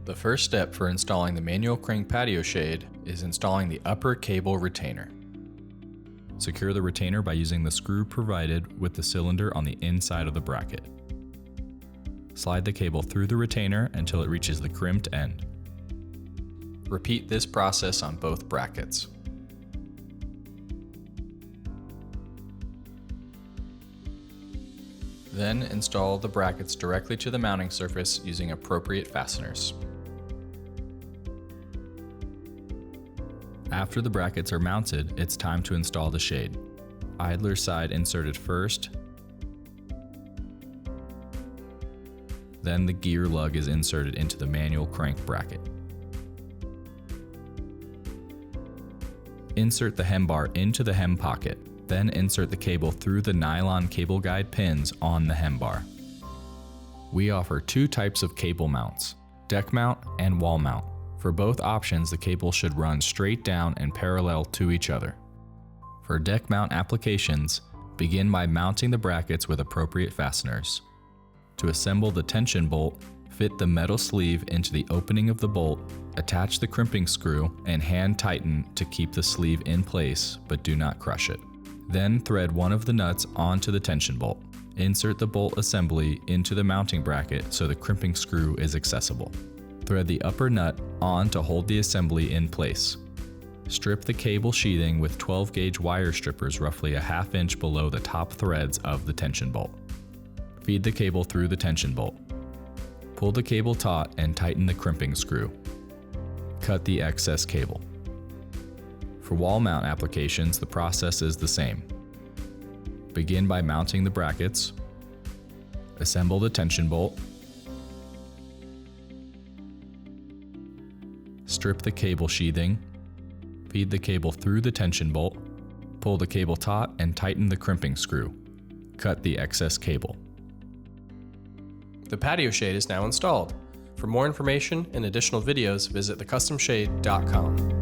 The first step for installing the manual crank patio shade is installing the upper cable retainer. Secure the retainer by using the screw provided with the cylinder on the inside of the bracket. Slide the cable through the retainer until it reaches the crimped end. Repeat this process on both brackets. Then install the brackets directly to the mounting surface using appropriate fasteners. After the brackets are mounted, it's time to install the shade. Idler side inserted first, then the gear lug is inserted into the manual crank bracket. Insert the hem bar into the hem pocket, then insert the cable through the nylon cable guide pins on the hem bar. We offer two types of cable mounts, deck mount and wall mount. For both options, the cable should run straight down and parallel to each other. For deck mount applications, begin by mounting the brackets with appropriate fasteners. To assemble the tension bolt, fit the metal sleeve into the opening of the bolt, attach the crimping screw, and hand tighten to keep the sleeve in place, but do not crush it. Then thread one of the nuts onto the tension bolt. Insert the bolt assembly into the mounting bracket so the crimping screw is accessible. Thread the upper nut on to hold the assembly in place. Strip the cable sheathing with 12-gauge wire strippers roughly a ½ inch below the top threads of the tension bolt. Feed the cable through the tension bolt. Pull the cable taut and tighten the crimping screw. Cut the excess cable. For wall mount applications, the process is the same. Begin by mounting the brackets. Assemble the tension bolt. Strip the cable sheathing. Feed the cable through the tension bolt. Pull the cable taut and tighten the crimping screw. Cut the excess cable. The patio shade is now installed. For more information and additional videos, visit thecustomshade.com.